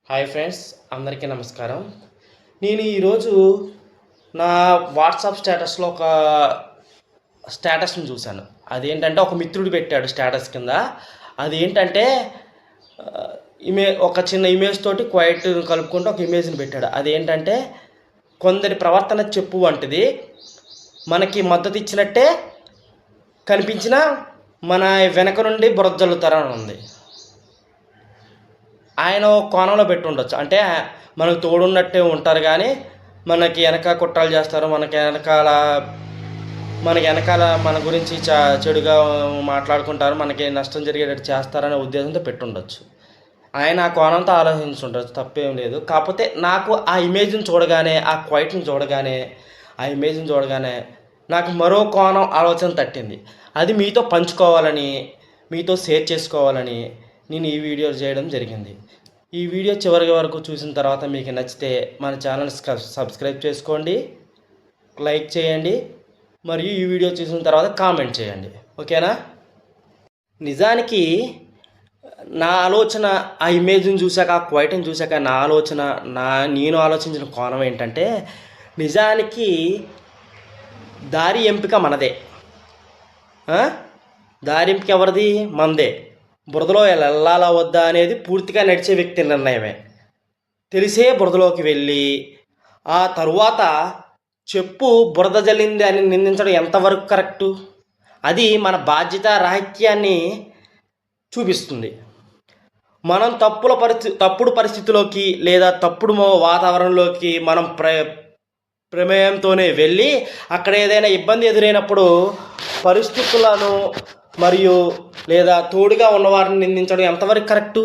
Hi friends, అందరికీ నమస్కారం. నేను ఈరోజు నా వాట్సాప్ స్టేటస్లో ఒక స్టేటస్ని చూశాను. అదేంటంటే ఒక మిత్రుడు పెట్టాడు స్టేటస్ కింద. అదేంటంటే ఒక చిన్న ఇమేజ్ తోటి క్వైట్ కలుపుకుంటూ ఒక ఇమేజ్ని పెట్టాడు. అదేంటంటే కొందరి ప్రవర్తన చెప్పు వంటిది మనకి మద్దతు ఇచ్చినట్టే కనిపించిన మన వెనక నుండి బురద జల్లుతారని ఉంది. ఆయన కోణంలో పెట్టి ఉండొచ్చు. అంటే మనకు తోడున్నట్టే ఉంటారు కానీ మనకి వెనక కుట్రలు చేస్తారు, మనకి వెనకాల మన గురించి చెడుగా మాట్లాడుకుంటారు, మనకి నష్టం జరిగేటట్టు చేస్తారనే ఉద్దేశంతో పెట్టుండొచ్చు. ఆయన ఆ కోణంతో ఆలోచించుండొచ్చు, తప్పేం లేదు. కాకపోతే నాకు ఆ ఇమేజ్ని చూడగానే, ఆ క్వైట్ని చూడగానే, ఆ ఇమేజ్ని చూడగానే నాకు మరో కోణం ఆలోచన తట్టింది. అది మీతో పంచుకోవాలని, మీతో షేర్ చేసుకోవాలని నేను ఈ వీడియో చేయడం జరిగింది. ఈ వీడియో చివరి వరకు చూసిన తర్వాత మీకు నచ్చితే మన ఛానల్ సబ్స్క్రైబ్ చేసుకోండి, లైక్ చేయండి, మరియు ఈ వీడియో చూసిన తర్వాత కామెంట్ చేయండి. ఓకేనా? నిజానికి నా ఆలోచన ఆ ఇమేజ్ని చూశాక, ఆ క్వైట్ని చూశాక నా ఆలోచన, నేను ఆలోచించిన కోణం ఏంటంటే, నిజానికి దారి ఎంపిక మనదే. దారి ఎంపిక ఎవరిది? మనదే. బురదలో వెళ్ళాలా వద్దా అనేది పూర్తిగా నడిచే వ్యక్తి నిర్ణయమే. తెలిసే బురదలోకి వెళ్ళి ఆ తరువాత చెప్పు బురద జల్లింది అని నిందించడం ఎంతవరకు కరెక్టు? అది మన బాధ్యత రాహిత్యాన్ని చూపిస్తుంది. మనం తప్పుడు పరిస్థితిలోకి లేదా తప్పుడు వాతావరణంలోకి మనం ప్రమేయంతోనే వెళ్ళి అక్కడ ఏదైనా ఇబ్బంది ఎదురైనప్పుడు పరిస్థితులను మరియు లేదా తోడుగా ఉన్నవారిని నిందించడం ఎంతవరకు కరెక్టు?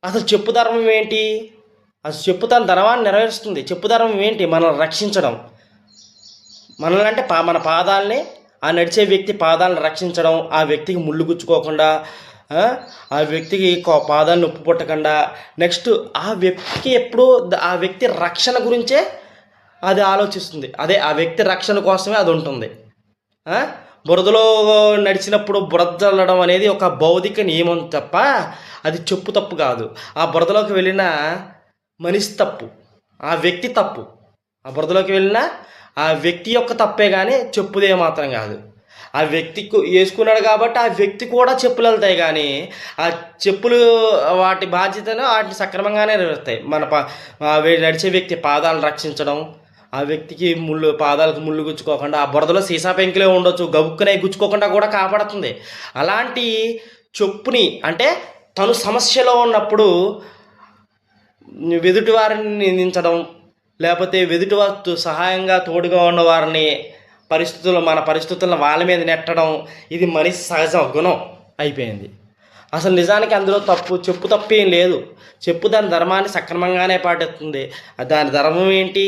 అసలు చెప్పు ధర్మం ఏంటి? అసలు చెప్పు తన ధర్మాన్ని నెరవేరుస్తుంది. చెప్పు ధర్మం ఏంటి? మనల్ని రక్షించడం. మనల్ని అంటే మన పాదాలని, ఆ నడిచే వ్యక్తి పాదాలను రక్షించడం, ఆ వ్యక్తికి ముళ్ళు గుచ్చుకోకుండా, ఆ వ్యక్తికి పాదాలను నొప్పి పుట్టకుండా, నెక్స్ట్ ఆ వ్యక్తికి ఎప్పుడూ ఆ వ్యక్తి రక్షణ గురించే అది ఆలోచిస్తుంది. అదే ఆ వ్యక్తి రక్షణ కోసమే అది ఉంటుంది. బురదలో నడిచినప్పుడు బురద చల్లడం అనేది ఒక భౌతిక నియమం తప్ప అది చెప్పు తప్పు కాదు. ఆ బురదలోకి వెళ్ళిన మనిషి తప్పు, ఆ వ్యక్తి తప్పు. ఆ బురదలోకి వెళ్ళిన ఆ వ్యక్తి యొక్క తప్పే కానీ చెప్పుదే మాత్రం కాదు. ఆ వ్యక్తికి వేసుకున్నాడు కాబట్టి ఆ వ్యక్తి కూడా చెప్పులు వెళ్తాయి, కానీ ఆ చెప్పులు వాటి బాధ్యతను వాటిని సక్రమంగానే నెరవేరుతాయి. నడిచే వ్యక్తి పాదాలను రక్షించడం, ఆ వ్యక్తికి పాదాలకు ముళ్ళు గుచ్చుకోకుండా, ఆ బురదలో సీసా పెంకులే ఉండొచ్చు, గబుక్కునే గుచ్చుకోకుండా కూడా కాపాడుతుంది. అలాంటి చెప్పుని అంటే తను సమస్యలో ఉన్నప్పుడు వెదుటి వారిని నిందించడం, లేకపోతే వెదుటివారు సహాయంగా తోడుగా ఉన్న వారిని మన పరిస్థితులను వాళ్ళ మీద నెట్టడం, ఇది మనిషి సహజ గుణం అయిపోయింది. అసలు నిజానికి అందులో చెప్పు తప్పేం లేదు. చెప్పు దాని ధర్మాన్ని సక్రమంగానే పాటిస్తుంది. దాని ధర్మం ఏంటి?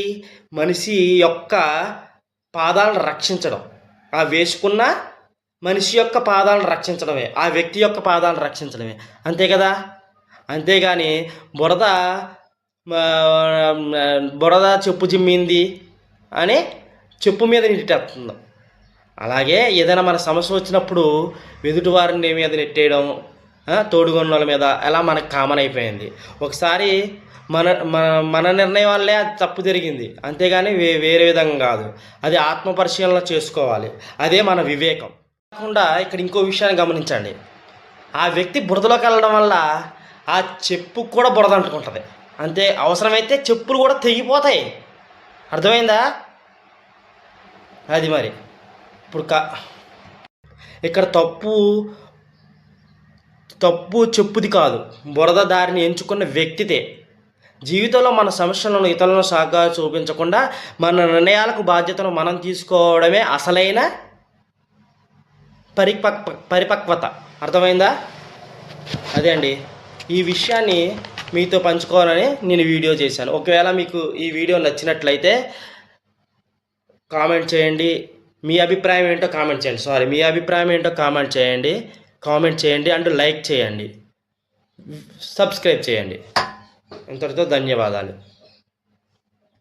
మనిషి యొక్క పాదాలను రక్షించడం. ఆ వేసుకున్న మనిషి యొక్క పాదాలను రక్షించడమే, ఆ వ్యక్తి యొక్క పాదాలను రక్షించడమే. అంతే కదా? అంతేగాని బురద చెప్పు జిమ్మింది అని చెప్పు మీద నెట్టేస్తుంది. అలాగే ఏదైనా మన సమస్య వచ్చినప్పుడు ఎదుటి వారిని మీద నెట్టేయడం, తోడుగొన్న వాళ్ళ మీద ఎలా మనకు కామన్ అయిపోయింది. ఒకసారి మన నిర్ణయం వల్లే అది తప్పు జరిగింది, అంతేగాని వేరే విధంగా కాదు. అది ఆత్మపరిశీలన చేసుకోవాలి. అదే మన వివేకం. కాకుండా ఇక్కడ ఇంకో విషయాన్ని గమనించండి. ఆ వ్యక్తి బురదలోకి వెళ్ళడం వల్ల ఆ చెప్పు కూడా బురద అంటుకుంటుంది. అంతే, అవసరమైతే చెప్పులు కూడా తెగిపోతాయి. అర్థమైందా? అది మరి ఇప్పుడు ఇక్కడ తప్పు చెప్పుది కాదు, బురద దారిని ఎంచుకున్న వ్యక్తితే. జీవితంలో మన సమస్యలను ఇతరులను సాగా చూపించకుండా మన నిర్ణయాలకు బాధ్యతను మనం తీసుకోవడమే అసలైన పరిపక్వత. అర్థమైందా? అదే అండి, ఈ విషయాన్ని మీతో పంచుకోవాలని నేను వీడియో చేశాను. ఒకవేళ మీకు ఈ వీడియో నచ్చినట్లయితే కామెంట్ చేయండి. మీ అభిప్రాయం ఏంటో కామెంట్ చేయండి అండ్ లైక్ చేయండి, సబ్స్క్రైబ్ చేయండి. ఇంతటితో ధన్యవాదాలు.